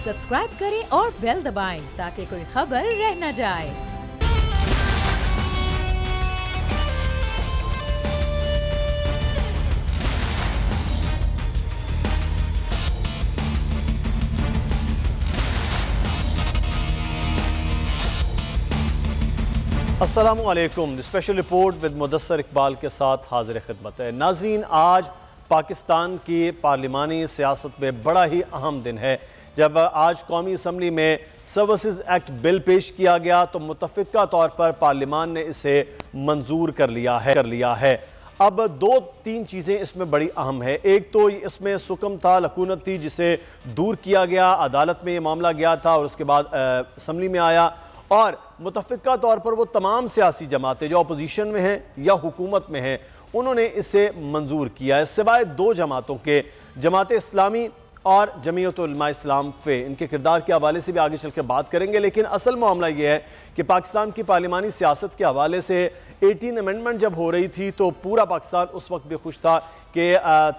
Subscribe करें और bell दबाएं ताकि कोई खबर रह न जाए। अस्सलामुअलैकुम। Special report with Mudassar Iqbal के साथ हाजिर खिदमत है। नाज़रीन, आज पाकिस्तान की पार्लिमानी सियासत में बड़ा ही अहम दिन है। जब आज कौमी असम्बली में सर्विसेज एक्ट बिल पेश किया गया तो मुतफ़िका तौर पर पार्लिमान ने इसे मंजूर कर लिया है। अब दो तीन चीज़ें इसमें बड़ी अहम है। एक तो इसमें सुकम था, लकूनत थी, जिसे दूर किया गया। अदालत में ये मामला गया था और उसके बाद असम्बली में आया और मुतफ़िका तौर पर वो तमाम सियासी जमातें जो अपोजिशन में हैं या हुकूमत में हैं उन्होंने इसे मंजूर किया है, सिवाय दो जमातों के, जमात इस्लामी और जमीयत उलमा इस्लाम फ़े। इनके किरदार के हवाले से भी आगे चल कर बात करेंगे। लेकिन असल मामला ये है कि पाकिस्तान की पार्लिमानी सियासत के हवाले से 18 अमेंडमेंट जब हो रही थी तो पूरा पाकिस्तान उस वक्त भी खुश था कि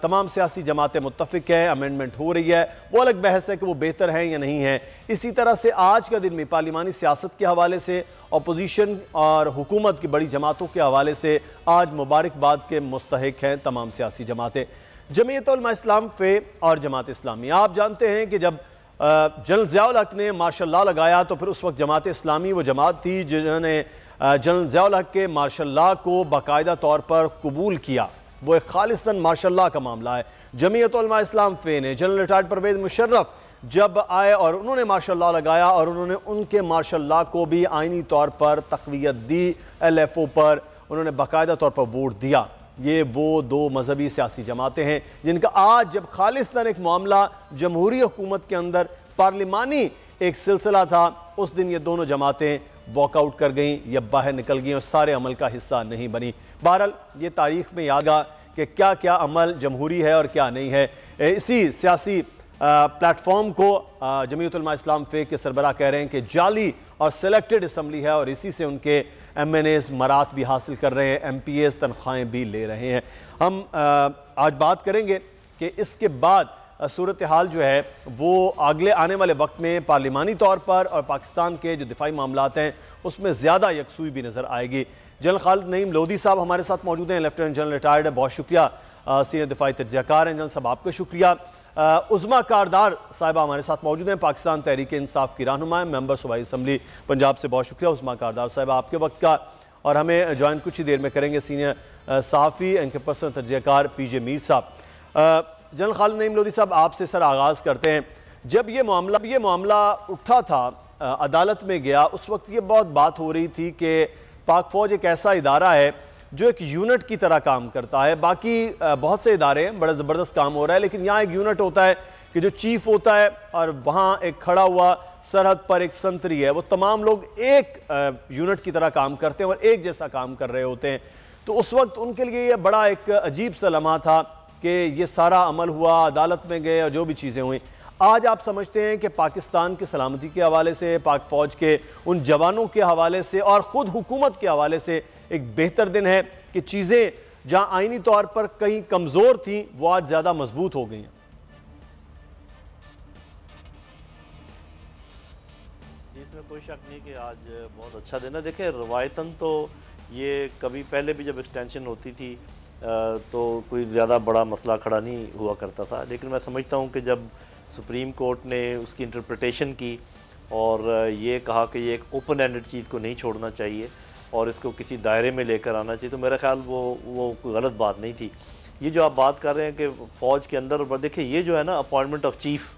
तमाम सियासी जमातें मुत्तफ़िक हैं, अमेंडमेंट हो रही है। वो अलग बहस है कि वो बेहतर हैं या नहीं है। इसी तरह से आज का दिन भी पार्लिमानी सियासत के हवाले से, अपोजिशन और हुकूमत की बड़ी जमातों के हवाले से आज मुबारकबाद के मुस्तहिक हैं तमाम सियासी जमातें। जमीयत उलमा इस्लाम फ़े और जमात इस्लामी, आप जानते हैं कि जब जनरल ज़ियाउल हक ने मार्शल लॉ लगाया तो फिर उस वक्त जमात इस्लामी वो जमात थी जिन्होंने जनरल ज़ियाउल हक के मार्शल लॉ को बाकायदा तौर पर कबूल किया। वो एक खालिस्तन मार्शल लॉ का मामला है। जमीयत उलमा इस्लाम फ़े ने जनरल रिटायर्ड परवेज़ मुशर्रफ जब आए और उन्होंने मार्शल लॉ लगाया और उन्होंने उनके मार्शल लॉ को भी आइनी तौर पर तक़वियत दी, LFO पर उन्होंने बाकायदा तौर पर वोट दिया। ये वो दो मजहबी सियासी जमातें हैं जिनका आज जब खालिस्तान एक मामला जमहूरी हुकूमत के अंदर पार्लिमानी एक सिलसिला था, उस दिन ये दोनों जमातें वॉकआउट कर गईं या बाहर निकल गईं और सारे अमल का हिस्सा नहीं बनी। बहरहाल ये तारीख में याद आ कि क्या क्या अमल जमहूरी है और क्या नहीं है। इसी सियासी प्लेटफॉर्म को जमीयत उलमा इस्लाम फ़े के सरबराह कह रहे हैं कि जाली और सेलेक्टेड असम्बली है और इसी से उनके MNAs मरात भी हासिल कर रहे हैं, MPAs तनख्वाहें भी ले रहे हैं। हम आज बात करेंगे कि इसके बाद सूरत हाल जो है वो अगले आने वाले वक्त में पार्लिमानी तौर पर और पाकिस्तान के जो दिफाई मामलात हैं उसमें ज़्यादा यकसुई भी नज़र आएगी। जनरल खालिद नईम लोधी साहब हमारे साथ मौजूद हैं, लेफ्टिनेंट जनरल रिटायर्ड है, बहुत शुक्रिया। सीनियर दिफाई तजज़ियाकार हैं जनरल साहब, आपका शुक्रिया। उज़मा कारदार साहिबा हमारे साथ मौजूद हैं, पाकिस्तान तहरीक इंसाफ की रहनुमा, मेंबर सूबाई असम्बली पंजाब से, बहुत शुक्रिया उज़मा कारदार साहिबा आपके वक्त का। और हमें ज्वाइन कुछ ही देर में करेंगे सीनियर सहाफ़ी इनके पर्सनल तजज़ियाकार PJ मीर साहब। जनरल खालिद नईम लोधी साहब, आपसे सर आगाज़ करते हैं। जब ये मामला उठा था, अदालत में गया, उस वक्त ये बहुत बात हो रही थी कि पाक फ़ौज एक ऐसा इदारा है जो एक यूनिट की तरह काम करता है। बाकी बहुत से इदारे हैं, बड़ा ज़बरदस्त काम हो रहा है, लेकिन यहाँ एक यूनिट होता है कि जो चीफ होता है और वहाँ एक खड़ा हुआ सरहद पर एक संतरी है, वो तमाम लोग एक यूनिट की तरह काम करते हैं और एक जैसा काम कर रहे होते हैं। तो उस वक्त उनके लिए ये बड़ा एक अजीब सा लम्हा था कि ये सारा अमल हुआ, अदालत में गए और जो भी चीज़ें हुई। आज आप समझते हैं कि पाकिस्तान की सलामती के हवाले से, पाक फ़ौज के उन जवानों के हवाले से और ख़ुद हुकूमत के हवाले से एक बेहतर दिन है कि चीज़ें जहां आइनी तौर पर कहीं कमज़ोर थी वो आज ज़्यादा मजबूत हो गई हैं। इसमें कोई शक नहीं कि आज बहुत अच्छा दिन है। देखिए, रवायतन तो ये कभी पहले भी जब एक्सटेंशन होती थी तो कोई ज़्यादा बड़ा मसला खड़ा नहीं हुआ करता था, लेकिन मैं समझता हूँ कि जब सुप्रीम कोर्ट ने उसकी इंटरप्रिटेशन की और ये कहा कि ये एक ओपन एंडेड चीज़ को नहीं छोड़ना चाहिए और इसको किसी दायरे में लेकर आना चाहिए, तो मेरा ख्याल वो कोई गलत बात नहीं थी। ये जो आप बात कर रहे हैं कि फ़ौज के अंदर, देखिए ये जो है ना अपॉइंटमेंट ऑफ चीफ़,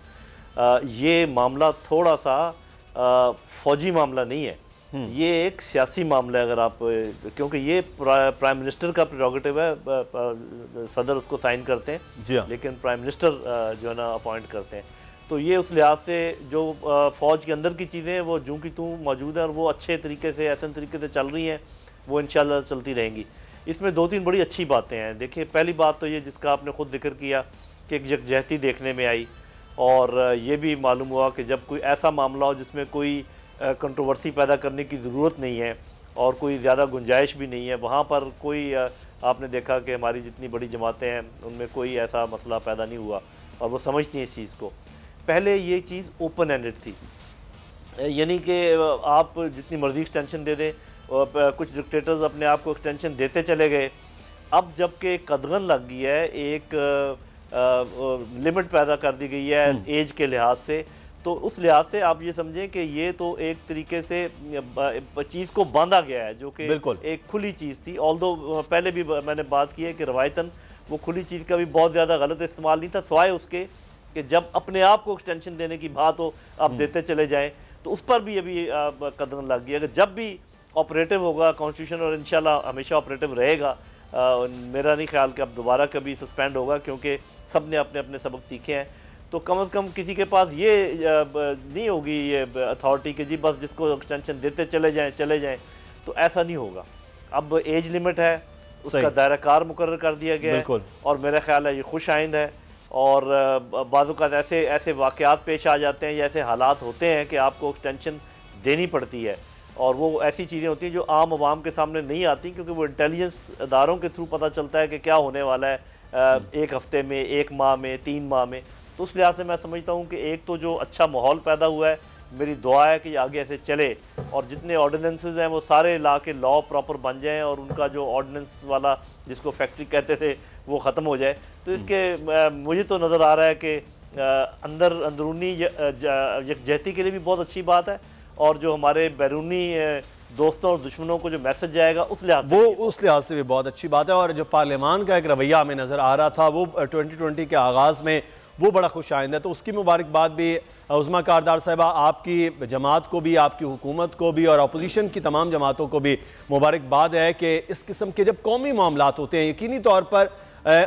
ये मामला थोड़ा सा फ़ौजी मामला नहीं है, ये एक सियासी मामला है। अगर आप, क्योंकि ये प्राइम मिनिस्टर का प्रेरोगेटिव है, सदर उसको साइन करते हैं लेकिन प्राइम मिनिस्टर जो है ना अपॉइंट करते हैं। तो ये उस लिहाज से जो फ़ौज के अंदर की चीज़ें हैं वो जूँ की तूँ मौजूद है और वो अच्छे तरीके से, ऐसे तरीके से चल रही हैं, वो इंशाल्लाह चलती रहेंगी। इसमें दो तीन बड़ी अच्छी बातें हैं। देखिए, पहली बात तो ये जिसका आपने ख़ुद जिक्र किया कि एक यकजहती देखने में आई और ये भी मालूम हुआ कि जब कोई ऐसा मामला हो जिसमें कोई कंट्रोवर्सी पैदा करने की ज़रूरत नहीं है और कोई ज़्यादा गुंजाइश भी नहीं है, वहाँ पर कोई आपने देखा कि हमारी जितनी बड़ी जमातें हैं उनमें कोई ऐसा मसला पैदा नहीं हुआ और वो समझती हैं इस चीज़ को। पहले ये चीज़ ओपन एंडेड थी, यानी कि आप जितनी मर्जी एक्सटेंशन दे दें, कुछ डिक्टेटर्स अपने आप को एक्सटेंशन देते चले गए। अब जबकि कदगन लग गई है, एक लिमिट पैदा कर दी गई है एज के लिहाज से, तो उस लिहाज से आप ये समझें कि ये तो एक तरीके से चीज़ को बांधा गया है, जो कि एक खुली चीज़ थी। ऑल्दो पहले भी मैंने बात की है कि रवायतन वो खुली चीज़ का भी बहुत ज़्यादा गलत इस्तेमाल नहीं था, सिवाय उसके कि जब अपने आप को एक्सटेंशन देने की बात हो आप देते चले जाएं, तो उस पर भी अभी कदम लग गया कि जब भी ऑपरेटिव होगा कॉन्स्टिट्यूशन, और इंशाल्लाह हमेशा ऑपरेटिव रहेगा, मेरा नहीं ख्याल कि अब दोबारा कभी सस्पेंड होगा, क्योंकि सब ने अपने अपने सबक सीखे हैं। तो कम से कम किसी के पास ये नहीं होगी ये अथॉरिटी कि जी बस जिसको एक्सटेंशन देते चले जाएं, तो ऐसा नहीं होगा। अब एज लिमिट है, उसका दायरा कार मुकर्रर कर दिया गया है, और मेरा ख्याल है ये खुश आइंद है। और बाज़ ऐसे वाक़यात पेश आ जाते हैं या ऐसे हालात होते हैं कि आपको एक्सटेंशन देनी पड़ती है, और वो ऐसी चीज़ें होती हैं जो आम आवाम के सामने नहीं आती, क्योंकि वो इंटेलिजेंस अदारों के थ्रू पता चलता है कि क्या होने वाला है एक हफ़्ते में, एक माह में, 3 माह में। तो उस लिहाज से मैं समझता हूँ कि एक तो जो अच्छा माहौल पैदा हुआ है, मेरी दुआ है कि आगे ऐसे चले, और जितने ऑर्डिनेंसेस हैं वो सारे ला के लॉ प्रॉपर बन जाएं, और उनका जो ऑर्डिनेंस वाला जिसको फैक्ट्री कहते थे वो ख़त्म हो जाए। तो इसके मुझे तो नज़र आ रहा है कि अंदरूनी यकजहती के लिए भी बहुत अच्छी बात है, और जो हमारे बैरूनी दोस्तों और दुश्मनों को जो मैसेज जाएगा उस लिहाज से भी बहुत अच्छी बात है। और जो पार्लियामान का एक रवैया हमें नज़र आ रहा था वो 2020 के आगाज़ में वो बड़ा खुश आइंद है, तो उसकी मुबारकबाद भी उज़मा कारदार साहिबा, आपकी जमात को भी, आपकी हुकूमत को भी, और अपोजिशन की तमाम जमातों को भी मुबारकबाद है कि इस किस्म के जब कौमी मामलात होते हैं यकीनी तौर पर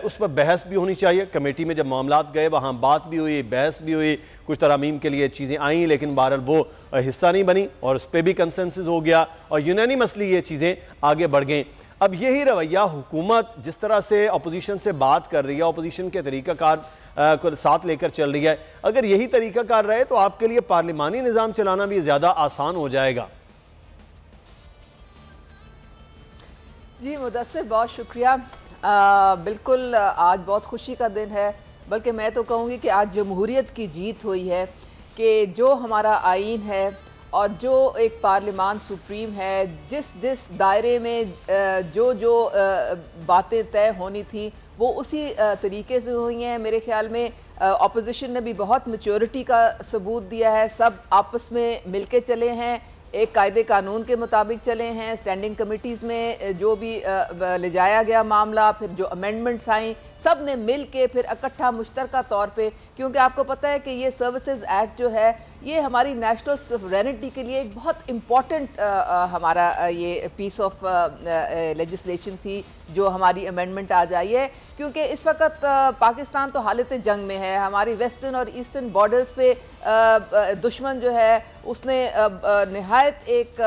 उस पर बहस भी होनी चाहिए। कमेटी में जब मामलात गए वहाँ बात भी हुई, बहस भी हुई, कुछ तरमीम के लिए चीज़ें आईं, लेकिन बहरहाल वो हिस्सा नहीं बनी, और उस पर भी कंसेंसस हो गया, और यूनानिमसली ये चीज़ें आगे बढ़ गईं। अब यही रवैया हुकूमत जिस तरह से अपोजिशन से बात कर रही है, अपोजिशन के तरीक़ाकार को साथ लेकर चल रही है, अगर यही तरीका कार रहे तो आपके लिए पार्लिमानी निज़ाम चलाना भी ज़्यादा आसान हो जाएगा। जी मुदस्सिर, बहुत शुक्रिया। बिल्कुल आज बहुत खुशी का दिन है, बल्कि मैं तो कहूँगी कि आज जमहूरियत की जीत हुई है, कि जो हमारा आईन है और जो एक पार्लिमान सुप्रीम है, जिस दायरे में जो बातें तय होनी थी वो उसी तरीके से हुई हैं। मेरे ख्याल में अपोजिशन ने भी बहुत मैच्योरिटी का सबूत दिया है, सब आपस में मिलके चले हैं, एक कायदे कानून के मुताबिक चले हैं। स्टैंडिंग कमेटीज़ में जो भी ले जाया गया मामला, फिर जो अमेंडमेंट्स आई, सब ने मिल के फिर इकट्ठा मुश्तरका तौर पे, क्योंकि आपको पता है कि ये सर्विसेज एक्ट जो है ये हमारी नेशनल सॉवरेनिटी के लिए एक बहुत इम्पॉर्टेंट हमारा ये पीस ऑफ लेजिस्लेशन थी जो हमारी अमेंडमेंट आ जाई है, क्योंकि इस वक्त पाकिस्तान तो हालत जंग में है। हमारी वेस्टर्न और ईस्टर्न बॉर्डर्स पे दुश्मन जो है उसने नहायत एक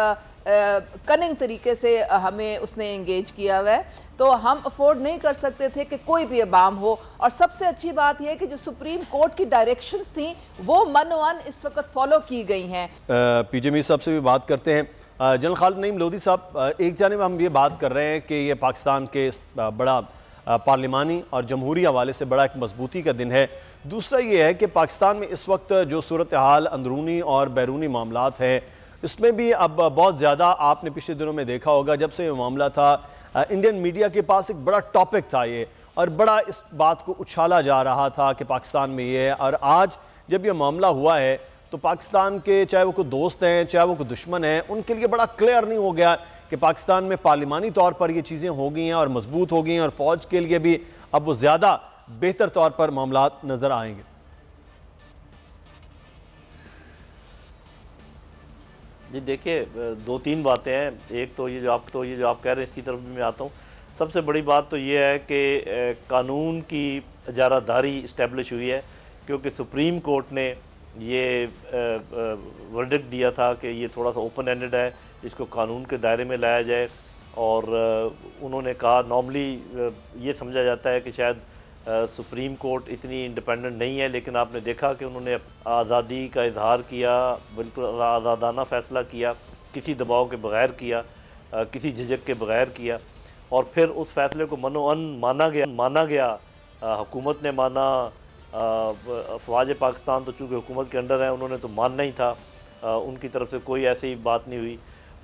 कनिंग तरीके से हमें उसने इंगेज किया हुआ है, तो हम अफोर्ड नहीं कर सकते थे कि कोई भी अवाम हो। और सबसे अच्छी बात यह है कि जो सुप्रीम कोर्ट की डायरेक्शंस थी वो मनोवन इस वक्त फॉलो की गई हैं। पीजे मीर साहब से भी बात करते हैं। जनरल खालिद नईम लोधी साहब, एक जानिब हम ये बात कर रहे हैं कि ये पाकिस्तान के बड़ा पार्लिमानी और जमहूरी हवाले से बड़ा एक मजबूती का दिन है। दूसरा ये है कि पाकिस्तान में इस वक्त जो सूरत हाल अंदरूनी और बैरूनी मामलात हैं, इसमें भी अब बहुत ज़्यादा आपने पिछले दिनों में देखा होगा, जब से ये मामला था इंडियन मीडिया के पास एक बड़ा टॉपिक था ये, और बड़ा इस बात को उछाला जा रहा था कि पाकिस्तान में ये है। और आज जब ये मामला हुआ है तो पाकिस्तान के चाहे वो कोई दोस्त हैं चाहे वो कोई दुश्मन हैं, उनके लिए बड़ा क्लियर नहीं हो गया कि पाकिस्तान में पार्लिमानी तौर पर ये चीज़ें हो गई हैं और मजबूत हो गई हैं, और फ़ौज के लिए भी अब वो ज़्यादा बेहतर तौर पर मामलात नज़र आएंगे। जी देखिए, 2-3 बातें हैं। एक तो ये जो आप कह रहे हैं इसकी तरफ भी मैं आता हूँ। सबसे बड़ी बात तो ये है कि कानून की इजारादारी इस्टेब्लिश हुई है, क्योंकि सुप्रीम कोर्ट ने ये वर्डिक्ट दिया था कि ये थोड़ा सा ओपन एंडेड है, इसको कानून के दायरे में लाया जाए। और उन्होंने कहा नॉर्मली ये समझा जाता है कि शायद सुप्रीम कोर्ट इतनी इंडिपेंडेंट नहीं है, लेकिन आपने देखा कि उन्होंने आज़ादी का इजहार किया, बिल्कुल आज़ादाना फ़ैसला किया, किसी दबाव के बग़ैर किया, किसी झिझक के बग़ैर किया, और फिर उस फैसले को मनोअन माना गया। हुकूमत ने माना, अफवाज पाकिस्तान तो चूँकि हुकूमत के अंडर है, उन्होंने तो मानना ही था, उनकी तरफ से कोई ऐसी बात नहीं हुई।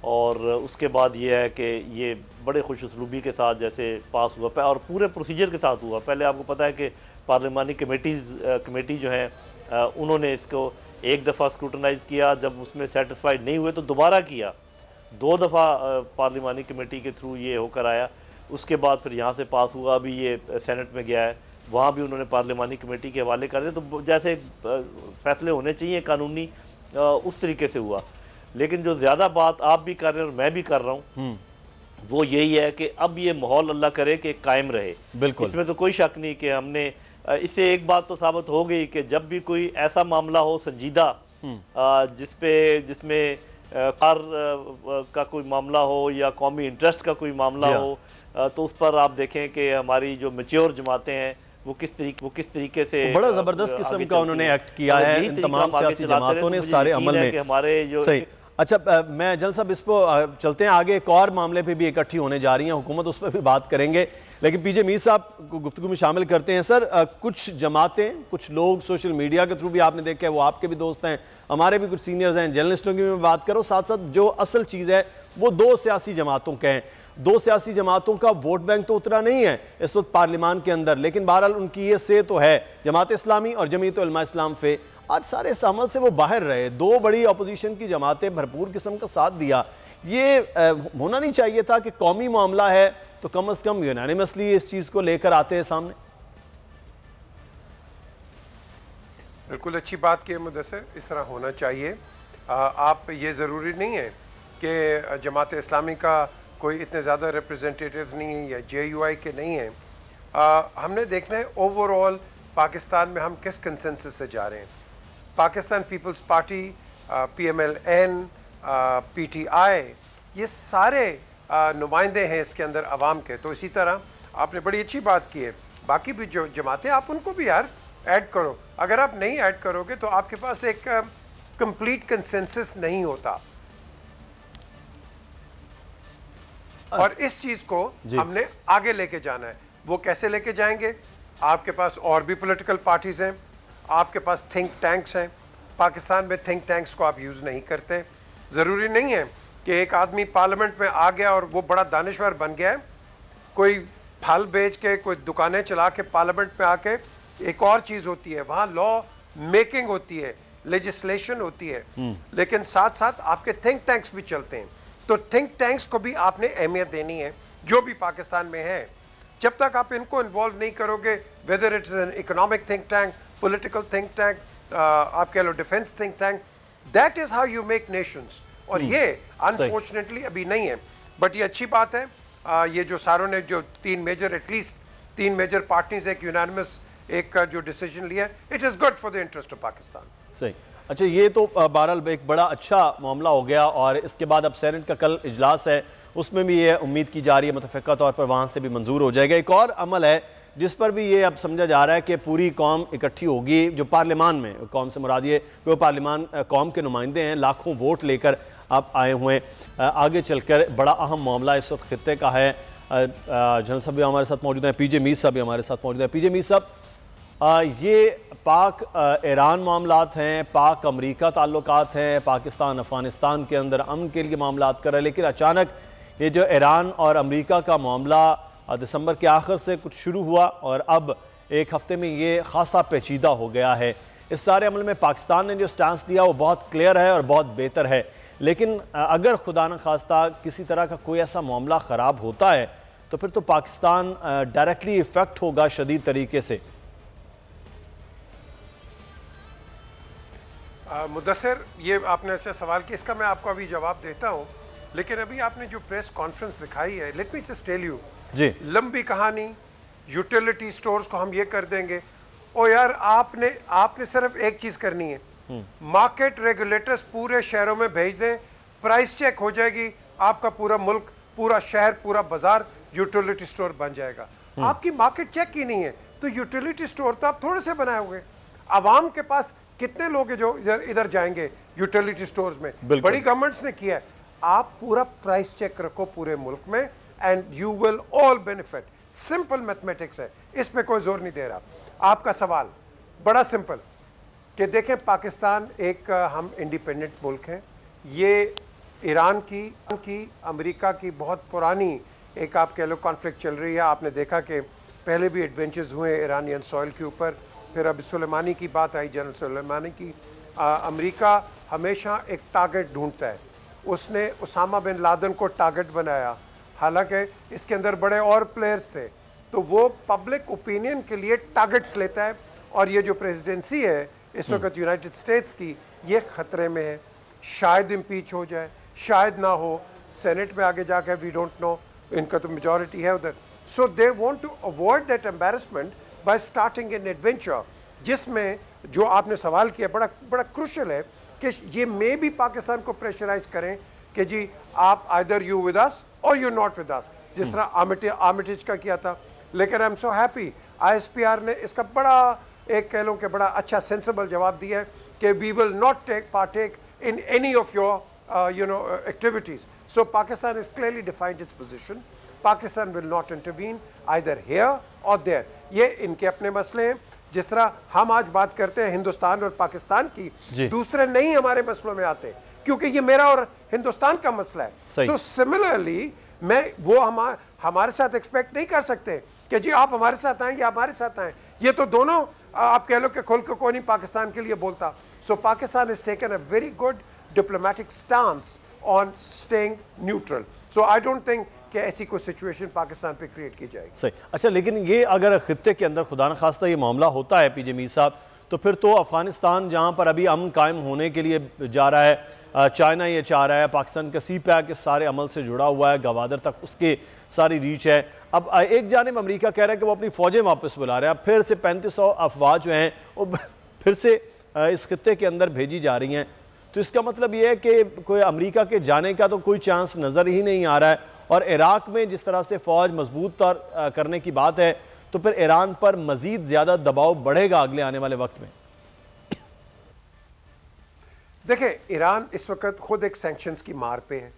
और उसके बाद ये है कि ये बड़े खुश उसलूबी के साथ जैसे पास हुआ और पूरे प्रोसीजर के साथ हुआ। पहले आपको पता है कि पार्लिमानी कमेटी जो है उन्होंने इसको एक दफ़ा स्क्रूटनाइज़ किया, जब उसमें सेटिस्फाइड नहीं हुए तो दोबारा किया, 2 दफ़ा पार्लिमानी कमेटी के थ्रू ये होकर आया। उसके बाद फिर यहाँ से पास हुआ, अभी ये सेनेट में गया है, वहाँ भी उन्होंने पार्लिमानी कमेटी के हवाले कर दिया। तो जैसे फैसले होने चाहिए कानूनी, उस तरीके से हुआ। लेकिन जो ज़्यादा बात आप भी कर रहे हैं और मैं भी कर रहा हूँ वो यही है कि अब ये माहौल अल्लाह करे कि कायम रहे। बिल्कुल, इसमें तो कोई शक नहीं कि हमने इससे एक बात तो साबित हो गई कि जब भी कोई ऐसा मामला हो संजीदा जिसमें कार का कोई मामला हो या कौमी इंटरेस्ट का कोई मामला हो, तो उस पर आप देखें कि हमारी जो मैच्योर जमातें हैं वो किस तरीके से बड़ा ज़बरदस्त किस्म का उन्होंने एक्ट किया है इन तमाम सियासी जमातों ने सारे अमल में। हमारे जो सही। अच्छा, मैं जल्द साहब इस पर चलते हैं आगे, एक और मामले पे भी इकट्ठी होने जा रही हैं हुकूमत, उस पर भी बात करेंगे, लेकिन पीजे मीर साहब को गुफ्तगू में शामिल करते हैं। सर, कुछ जमातें, कुछ लोग सोशल मीडिया के थ्रू भी आपने देखा है, वो आपके भी दोस्त हैं, हमारे भी कुछ सीनियर्स हैं, जर्नलिस्टों की भी मैं बात करूँ, साथ साथ जो असल चीज़ है वो 2 सियासी जमातों के हैं। 2 सियासी जमातों का वोट बैंक तो उतना नहीं है इस वक्त पार्लिमान के अंदर, लेकिन बहरहाल उनकी ये से तो है, जमात इस्लामी और जमीयत उलमा इस्लाम फे आज सारे इस अमल से वो बाहर रहे। 2 बड़ी अपोजिशन की जमातें भरपूर किस्म का साथ दिया। ये होना नहीं चाहिए था कि कौमी मामला है तो कम से कम यूनानिमसली इस चीज़ को लेकर आते हैं सामने। बिल्कुल अच्छी बात की मुदस्सिर, इस तरह होना चाहिए। आप ये ज़रूरी नहीं है कि जमात इस्लामी का कोई इतने ज़्यादा रिप्रेजेंटेटिव्स नहीं है या JUI के नहीं हैं। हमने देखना है ओवरऑल पाकिस्तान में हम किस कंसेंसस से जा रहे हैं। पाकिस्तान पीपल्स पार्टी, PMLN, PTI, ये सारे नुमाइंदे हैं इसके अंदर अवाम के। तो इसी तरह आपने बड़ी अच्छी बात की है, बाकी भी जो जमातें आप उनको भी यार ऐड करो। अगर आप नहीं ऐड करोगे तो आपके पास एक कंप्लीट कंसेंसस नहीं होता। और इस चीज़ को हमने आगे लेके जाना है। वो कैसे लेके जाएंगे? आपके पास और भी पॉलिटिकल पार्टीज़ हैं, आपके पास थिंक टैंक्स हैं। पाकिस्तान में थिंक टैंक्स को आप यूज़ नहीं करते। ज़रूरी नहीं है कि एक आदमी पार्लियामेंट में आ गया और वो बड़ा दानिश्वर बन गया है, कोई फल बेच के, कोई दुकानें चला के पार्लियामेंट में आके। एक और चीज़ होती है, वहाँ लॉ मेकिंग होती है, लेजिस्लेशन होती है, लेकिन साथ साथ आपके थिंक टैंक्स भी चलते हैं। तो थिंक टैंक्स को भी आपने अहमियत देनी है, जो भी पाकिस्तान में है। जब तक आप इनको इन्वॉल्व नहीं करोगे, whether it's an economic think tank, political think tank, आप कह लो defence think tank, that is how you make nations. और ये अनफॉर्चुनेटली अभी नहीं है, बट ये अच्छी बात है। ये जो सारों ने जो 3 मेजर पार्टीज एक यूनानिमस एक जो डिसीजन लिया, it is good for the interest of Pakistan. सही। अच्छा, ये तो बहरहाल एक बड़ा अच्छा मामला हो गया, और इसके बाद अब सेनेट का कल इजलास है, उसमें भी ये उम्मीद की जा रही है मुतफ़िक़ा तौर पर वहाँ से भी मंजूर हो जाएगा। एक और अमल है जिस पर भी ये अब समझा जा रहा है कि पूरी कौम इकट्ठी होगी, जो पार्लियामान में, कौम से मुराद ये वो पार्लियामान कौम के नुमाइंदे हैं, लाखों वोट लेकर अब आए हुए हैं। आगे चलकर बड़ा अहम मामला इस वक्त खित्ते का है। जनरल साहब भी हमारे साथ मौजूद हैं, पीजे मीर साहब भी हमारे साथ मौजूद हैं। पीजे मीर साहब, ये पाक ईरान मामलात हैं, पाक अमरीका ताल्लुकात हैं, पाकिस्तान अफ़गानिस्तान के अंदर अमन के लिए मामलात कर रहे हैं, लेकिन अचानक ये जो ईरान और अमरीका का मामला दिसंबर के आखिर से कुछ शुरू हुआ और अब एक हफ्ते में ये खासा पेचीदा हो गया है। इस सारे अमल में पाकिस्तान ने जो स्टांस दिया वो बहुत क्लियर है और बहुत बेहतर है, लेकिन अगर खुदा न खास्ता किसी तरह का कोई ऐसा मामला ख़राब होता है तो फिर तो पाकिस्तान डायरेक्टली इफ़ेक्ट होगा शदीद तरीके से। मुदस्सिर, ये आपने अच्छा सवाल किया, इसका मैं आपको अभी जवाब देता हूँ, लेकिन अभी आपने जो प्रेस कॉन्फ्रेंस दिखाई है, let me just tell you जी, लंबी कहानी, यूटिलिटी स्टोर्स को हम ये कर देंगे। ओ यार, आपने सिर्फ एक चीज़ करनी है, मार्केट रेगुलेटर्स पूरे शहरों में भेज दें, प्राइस चेक हो जाएगी, आपका पूरा मुल्क, पूरा शहर, पूरा बाजार यूटिलिटी स्टोर बन जाएगा। आपकी मार्केट चेक ही नहीं है तो यूटिलिटी स्टोर तो आप थोड़े से बनाए हुए। आवाम के पास कितने लोग हैं जो इधर जाएंगे यूटिलिटी स्टोर्स में? बड़ी गवर्नमेंट्स ने किया है। आप पूरा प्राइस चेक रखो पूरे मुल्क में and you will all benefit. Simple mathematics है, इस पे कोई जोर नहीं दे रहा। आपका सवाल, बड़ा सिंपल कि देखें, पाकिस्तान एक हम इंडिपेंडेंट मुल्क हैं। ये ईरान की अमेरिका की बहुत पुरानी एक आप कह लो कॉन्फ्लिक्ट चल रही है। आपने देखा कि पहले भी एडवेंचर्स हुए ईरानियन सॉइल के ऊपर, फिर अब सुलेमानी की बात आई, जनरल सुलेमानी की। अमेरिका हमेशा एक टारगेट ढूंढता है। उसने उसामा बिन लादेन को टारगेट बनाया, हालांकि इसके अंदर बड़े और प्लेयर्स थे। तो वो पब्लिक ओपिनियन के लिए टारगेट्स लेता है, और ये जो प्रेसिडेंसी है इस वक्त यूनाइटेड स्टेट्स की, ये ख़तरे में है। शायद इम्पीच हो जाए, शायद ना हो, सेनेट में आगे जाकर वी डोंट नो, इनका तो मेजॉरिटी है उधर। So they want to avoid that embarrassment by starting an adventure, जिसमें जो आपने सवाल किया बड़ा क्रूशियल है कि ये मे भी पाकिस्तान को प्रेशराइज करें कि जी आप आइदर यू विद अस और यू नॉट विद अस, जिस तरह आर्मिटेज का किया था। लेकिन I am so happy ISPR ने इसका बड़ा एक कह लो कि बड़ा अच्छा सेंसिबल जवाब दिया है कि we will not partake in any of your activities. So Pakistan is clearly defined its position. Pakistan will not intervene either here or there. ये इनके अपने मसले हैं। जिस तरह हम आज बात करते हैं हिंदुस्तान और पाकिस्तान की, दूसरे नहीं हमारे मसलों में आते, क्योंकि ये मेरा और हिंदुस्तान का मसला है। सो सिमिलरली मैं वो हमारे साथ एक्सपेक्ट नहीं कर सकते कि जी आप हमारे साथ आएं या हमारे साथ आएं। ये तो दोनों आप कह लो कि खुल के कोई नहीं पाकिस्तान के लिए बोलता। So Pakistan is taken a very good diplomatic stance on staying neutral. So I don't think कि ऐसी कोई सिचुएशन पाकिस्तान पे क्रिएट की जाएगी। सही। अच्छा, लेकिन ये अगर खित्ते के अंदर खुदा न खास्ता ये मामला होता है पीजे मीर साहब, तो फिर तो अफगानिस्तान जहाँ पर अभी अमन कायम होने के लिए जा रहा है, चाइना ये चाह रहा है, पाकिस्तान का CPAC के सारे अमल से जुड़ा हुआ है, गवादर तक उसके सारी रीच है। अब एक जानिब अमेरिका कह रहा है कि वो अपनी फ़ौजें वापस बुला रहे हैं। अब फिर से 3500 अफवाज जो हैं वो फिर से इस खित्ते के अंदर भेजी जा रही हैं। तो इसका मतलब ये है कि कोई अमेरिका के जाने का तो कोई चांस नज़र ही नहीं आ रहा है। और इराक में जिस तरह से फ़ौज मजबूत करने की बात है, तो फिर ईरान पर मज़ीद ज़्यादा दबाव बढ़ेगा अगले आने वाले वक्त में। देखिए, ईरान इस वक्त खुद एक सैंक्शंस की मार पे है,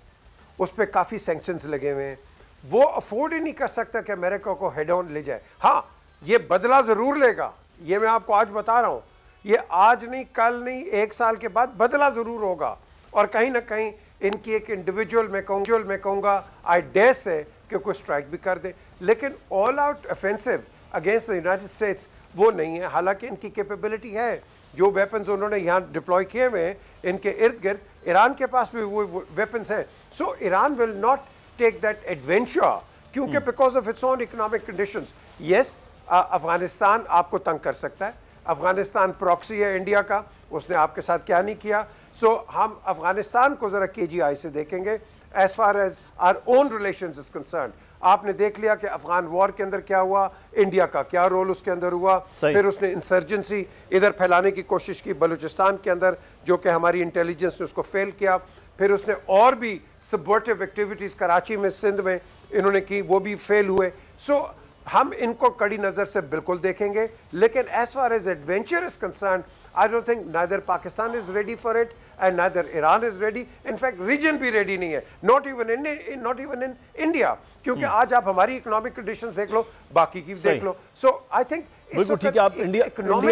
उस पर काफ़ी सैंक्शंस लगे हुए हैं। वो अफोर्ड ही नहीं कर सकता कि अमेरिका को हेड ऑन ले जाए। हाँ, ये बदला ज़रूर लेगा, ये मैं आपको आज बता रहा हूँ। ये आज नहीं, कल नहीं, 1 साल के बाद बदला ज़रूर होगा। और कहीं ना कहीं इनकी एक इंडिविजुअल मैं कहूँगा आई डेयर से कि कोई स्ट्राइक भी कर दे, लेकिन all out offensive against the United states वो नहीं है। हालांकि इनकी कैपेबिलिटी है, जो वेपन्स उन्होंने यहाँ डिप्लॉय किए हुए हैं इनके इर्द गिर्द, ईरान के पास भी वो वेपन्स हैं। So Iran will not take that adventure, क्योंकि because of its own economic conditions. Yes, Afghanistan आपको तंग कर सकता है। अफगानिस्तान प्रॉक्सी है इंडिया का, उसने आपके साथ क्या नहीं किया। सो हम अफगानिस्तान को ज़रा KGI से देखेंगे as far as our own relations is concern. आपने देख लिया कि अफगान वॉर के अंदर क्या हुआ, इंडिया का क्या रोल उसके अंदर हुआ। फिर उसने इंसर्जेंसी इधर फैलाने की कोशिश की बलूचिस्तान के अंदर, जो कि हमारी इंटेलिजेंस ने उसको फेल किया। फिर उसने और भी सबवर्टिव एक्टिविटीज़ कराची में, सिंध में इन्होंने की, वो भी फेल हुए। सो हम इनको कड़ी नज़र से बिल्कुल देखेंगे, लेकिन as far as adventure is concern, I don't think neither Pakistan is ready for it and neither Iran is ready. In fact, region भी ready नहीं है, not even in India, क्योंकि आज आप हमारी economic conditions देख लो, बाकी की देख लो. So I think बिल्कुल ठीक है। आप इंडिया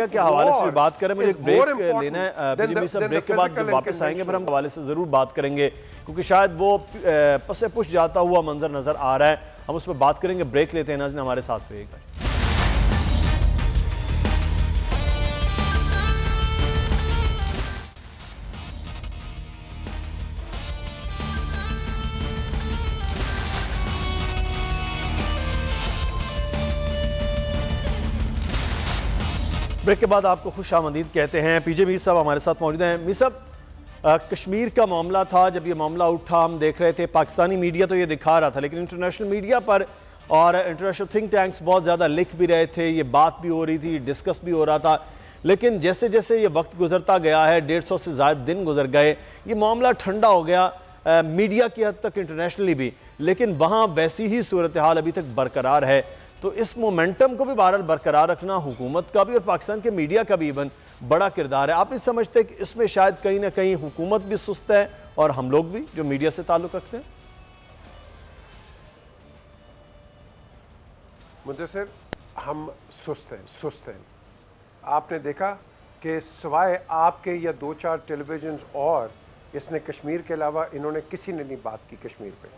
के हवाले से बात करें, मुझे ब्रेक लेना है। ब्रेक के बाद जब वापस आएंगे फिर हम हवाले से ज़रूर बात करेंगे, क्योंकि शायद वो पसे पुश जाता हुआ मंजर नज़र आ रहा है। हम उस पर बात करेंगे। ब्रेक लेते हैं नाज़रीन, हमारे साथ रहिएगा। ब्रेक के बाद आपको खुश आमदीद कहते हैं। पीजे मीर साहब हमारे साथ मौजूद हैं। मीर साहब, कश्मीर का मामला था, जब ये मामला उठा हम देख रहे थे, पाकिस्तानी मीडिया तो ये दिखा रहा था, लेकिन इंटरनेशनल मीडिया पर और इंटरनेशनल थिंक टैंक्स बहुत ज़्यादा लिख भी रहे थे, ये बात भी हो रही थी, डिस्कस भी हो रहा था। लेकिन जैसे जैसे ये वक्त गुजरता गया है, 150 से ज़्यादा दिन गुजर गए, ये मामला ठंडा हो गया मीडिया की हद तक, इंटरनेशनली भी, लेकिन वहाँ वैसी ही सूरत हाल अभी तक बरकरार है। तो इस मोमेंटम को भी बहरहाल बरकरार रखना हुकूमत का भी और पाकिस्तान के मीडिया का भी इवन बड़ा किरदार है। आप नहीं समझते कि इसमें शायद कहीं ना कहीं हुकूमत भी सुस्त है और हम लोग भी जो मीडिया से ताल्लुक़ रखते हैं? मुद्दसर, हम सुस्त हैं। आपने देखा कि सिवाय आपके या 2-4 टेलीविजन और इसने कश्मीर के अलावा इन्होंने किसी ने नहीं बात की कश्मीर पे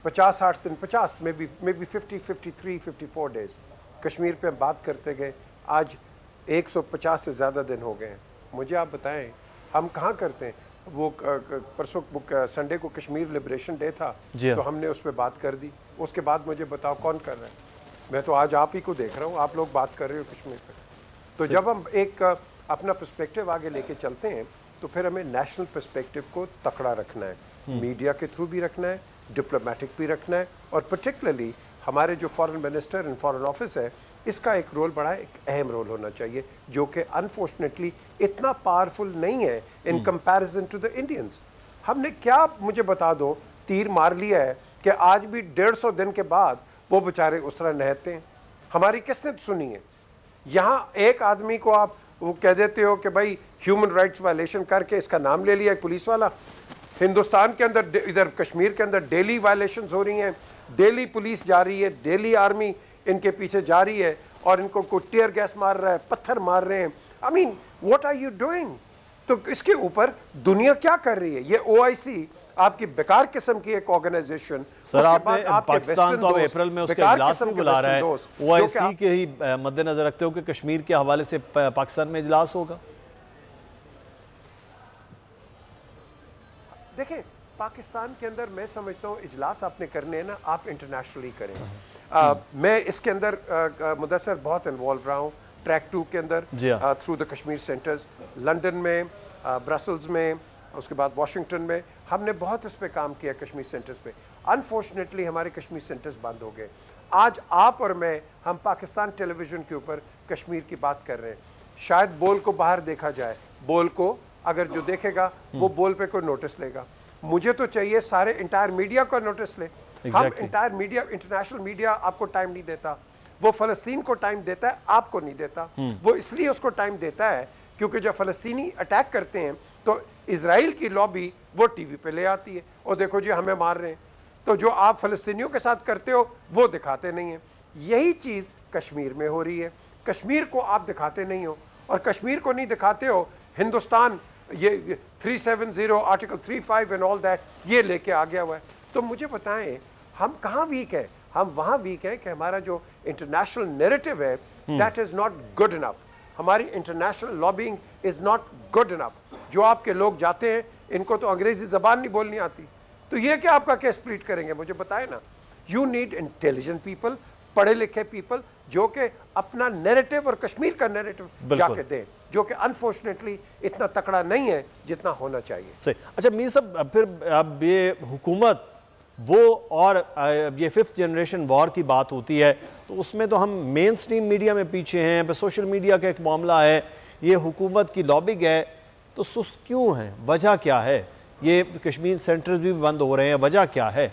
50-60 दिन 50 मे बी 50 53 54 डेज कश्मीर पे हम बात करते गए। आज 150 से ज़्यादा दिन हो गए हैं। मुझे आप बताएं हम कहाँ करते हैं? वो परसों संडे को कश्मीर लिबरेशन डे था तो हमने उस पर बात कर दी। उसके बाद मुझे बताओ कौन कर रहा है? मैं तो आज आप ही को देख रहा हूँ, आप लोग बात कर रहे हो कश्मीर पर। तो जब हम एक अपना पर्सपेक्टिव आगे लेके चलते हैं तो फिर हमें नेशनल पर्सपेक्टिव को तकड़ा रखना है, मीडिया के थ्रू भी रखना है, डिप्लोमेटिक भी रखना है, और पर्टिकुलरली हमारे जो foreign minister and foreign office है इसका एक रोल बड़ा एक अहम रोल होना चाहिए, जो कि अनफॉर्चुनेटली इतना पावरफुल नहीं है in comparison to the Indians. हमने क्या, मुझे बता दो, तीर मार लिया है कि आज भी 150 दिन के बाद वो बेचारे उस तरह नहते हैं। हमारी किसने सुनी है? यहाँ एक आदमी को आप वो कह देते हो कि भाई ह्यूमन राइट्स वायलेशन करके इसका नाम ले लिया एक पुलिस वाला। हिंदुस्तान के अंदर, इधर कश्मीर के अंदर डेली वायलेशंस हो रही हैं, डेली पुलिस जा रही है, डेली आर्मी इनके पीछे जा रही है और इनको कोई टीयर गैस मार रहा है, पत्थर मार रहे हैं। I mean what are you doing? तो इसके ऊपर दुनिया क्या कर रही है? ये OIC आपकी बेकार किस्म की एक ऑर्गेनाइजेशन। सर आपने पाकिस्तान तो अब अप्रैल में उसके इजलास में बुला रहा है, OIC के ही मद्देनजर रखते हो कि कश्मीर के हवाले से पाकिस्तान में इजलास होगा? देखें, पाकिस्तान के अंदर मैं समझता हूँ इजलास आपने करने हैं ना, आप इंटरनेशनली करें। मैं इसके अंदर मुदस्सर बहुत इन्वॉल्व रहा हूँ ट्रैक 2 के अंदर through the Kashmir centres, London में, ब्रसल्स में, उसके बाद वाशिंगटन में हमने बहुत इस पे काम किया कश्मीर सेंटर्स पे। अनफॉर्चुनेटली हमारे कश्मीर सेंटर्स बंद हो गए। आज आप और मैं, हम पाकिस्तान टेलीविज़न के ऊपर कश्मीर की बात कर रहे हैं। शायद बोल को बाहर देखा जाए, बोल को अगर जो देखेगा वो बोल पे कोई नोटिस लेगा। मुझे तो चाहिए सारे इंटायर मीडिया को नोटिस ले। हम इंटायर मीडिया, इंटरनेशनल मीडिया आपको टाइम नहीं देता, वो फ़लस्तीन को टाइम देता है, आपको नहीं देता। वो इसलिए उसको टाइम देता है क्योंकि जब फ़लस्तीनी अटैक करते हैं तो इजराइल की लॉबी वो टीवी पे ले आती है और देखो जी हमें मार रहे हैं। तो जो आप फ़लस्तीनियों के साथ करते हो वो दिखाते नहीं हैं। यही चीज़ कश्मीर में हो रही है। कश्मीर को आप दिखाते नहीं हो, और कश्मीर को नहीं दिखाते हो, हिंदुस्तान ये 370 आर्टिकल 35 एंड ऑल दैट ये लेके आ गया हुआ है। तो मुझे बताएं हम कहाँ वीक है? हम वहाँ वीक है कि हमारा जो इंटरनेशनल नैरेटिव है that is not good enough. हमारी international lobbying is not good enough. जो आपके लोग जाते हैं इनको तो अंग्रेज़ी ज़बान नहीं बोलनी आती, तो ये क्या आपका केस प्लीट करेंगे? मुझे बताएं ना। यू नीड इंटेलिजेंट पीपल, पढ़े लिखे पीपल जो कि अपना नैरेटिव और कश्मीर का नैरेटिव जाके दें, जो कि अनफॉर्चुनेटली इतना तकड़ा नहीं है जितना होना चाहिए। सही। अच्छा मीर साहब, फिर अब ये हुकूमत वो और ये 5th जनरेशन वॉर की बात होती है तो उसमें तो हम मेन स्ट्रीम मीडिया में पीछे हैं, फिर सोशल मीडिया का एक मामला है, ये हुकूमत की लॉबिंग है, तो सुस्त क्यों है? वजह क्या है? ये कश्मीर सेंटर्स भी बंद हो रहे हैं, वजह क्या है?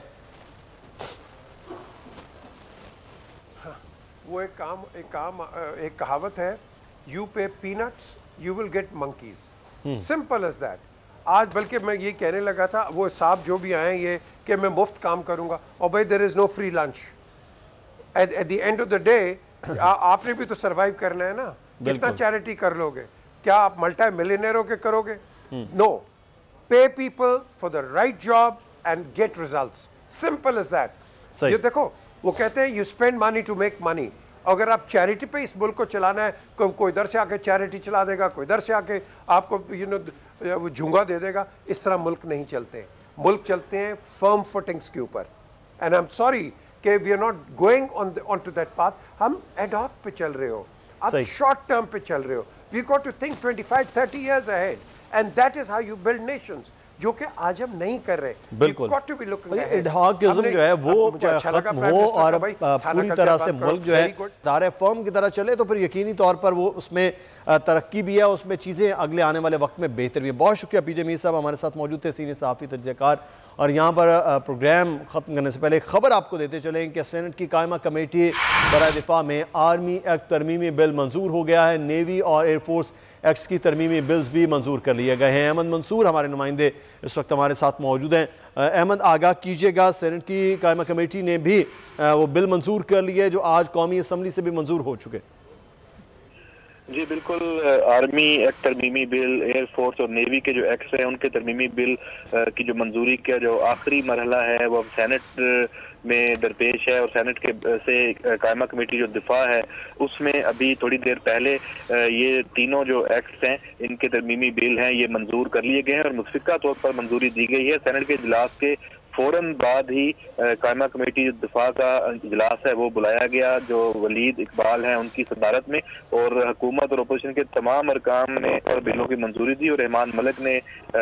वो एक कहावत है, you pay peanuts you will get monkeys, simple as that. आज बल्कि मैं ये कहने लगा था, वो साहब जो भी आए ये कि मैं मुफ्त काम करूंगा, और भाई there is no free lunch at the end of the day. आपने भी तो सरवाइव करना है ना, कितना चैरिटी कर लोगे? क्या आप मल्टी मिलियनरों के करोगे? No, pay people for the right job and get results, simple as that. ये देखो, वो कहते हैं you spend money to make money. अगर आप चैरिटी पे इस मुल्क को चलाना है, कोई इधर से आके चैरिटी चला देगा, कोई इधर से आके आपको वो झूंगा दे देगा, इस तरह मुल्क नहीं चलते। मुल्क चलते हैं फर्म फुटिंग्स के ऊपर। एंड आई एम सॉरी कि we are not going on to that path. हम एडॉक पे चल रहे हो, आप शॉर्ट टर्म पे चल रहे हो। We got to think 25-30 years ahead, and that is how you build nations, जो कि आज हम नहीं कर रहे। बिल्कुल, इडहॉकिज्म जो है वो खत्म हो और पूरी तरह से मुल्क जो है तारे फर्म की तरह चले, तो फिर यकीनी तौर पर वो उसमें तरक्की भी है, उसमें चीज़ें अगले आने वाले वक्त में बेहतर भी है। बहुत शुक्रिया पीजे मीर साहब हमारे साथ मौजूद थे, सीनियर सहाफ़ी तजज़ियाकार। और यहाँ पर प्रोग्राम ख़त्म करने से पहले खबर आपको देते चलें कि सेनेट की कायमा कमेटी बराए दिफा में आर्मी एक्ट तरमीमी बिल मंजूर हो गया है। नेवी और एयरफोर्स एक्ट्स की तरमीमी बिल्स भी मंजूर कर लिए गए हैं। अहमद मंसूर हमारे नुमाइंदे इस वक्त हमारे साथ मौजूद हैं। अहमद, आगाह कीजिएगा, सेनेट की कायमा कमेटी ने भी वो बिल मंजूर कर लिए जो आज कौमी असम्बली से भी मंजूर हो चुके। जी बिल्कुल, आर्मी एक्ट तरमीमी बिल, एयरफोर्स और नेवी के जो एक्ट्स हैं उनके तरमीमी बिल की जो मंजूरी का जो आखिरी मरहला है वो सेनेट में दरपेश है और सेनेट के से कायमा कमेटी जो दिफा है उसमें अभी थोड़ी देर पहले ये तीनों जो एक्ट्स हैं इनके तरमीमी बिल हैं ये मंजूर कर लिए गए हैं और मुतफिका तौर पर मंजूरी दी गई है। सेनेट के इजलास के फौरन बाद ही कायमा कमेटी दिफा का इजलास है वो बुलाया गया, जो वलीद इकबाल हैं उनकी सदारत में, और हुकूमत और अपोजिशन के तमाम अरकान ने और बिलों की मंजूरी दी। और रहमान मलिक ने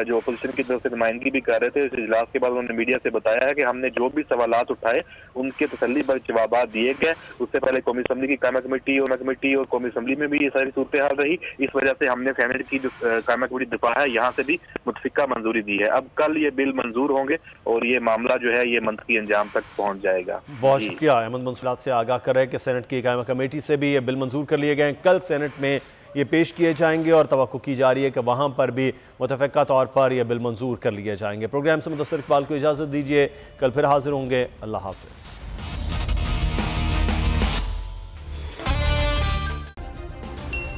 जो अपोजिशन की तरफ से नुमाइंदगी भी कर रहे थे, इस इजलास के बाद उन्होंने मीडिया से बताया है कि हमने जो भी सवालात उठाए उनके तसल्ली पर जवाब दिए गए। उससे पहले कौमी असम्बली की कायमा कमेटी और कौमी असम्बली में भी ये सारी सूरत हाल रही, इस वजह से हमने सेनेट की जो कायमा कमेटी दिफा है यहाँ से भी मुतफिका मंजूरी दी है। अब कल ये बिल मंजूर होंगे और ये मामला जो है ये मंतकी अंजाम तक पहुंच जाएगा। बहुत शुक्रिया अहमद मंसूरात से आगाह कर रहे हैं कि सेनेट की कायमा कमेटी से भी ये बिल मंजूर कर लिए गए हैं, कल सेनेट में ये पेश किए जाएंगे और तवक्को की जा रही है कि वहां पर भी मुतफ़िका तौर पर यह बिल मंजूर कर लिए जाएंगे। प्रोग्राम से मुदस्सिर इकबाल को इजाज़त दीजिए, कल फिर हाजिर होंगे। अल्लाह हाफ़िज़।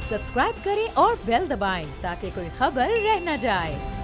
सब्सक्राइब करें और बेल दबाएं ताकि कोई खबर रह न जाए।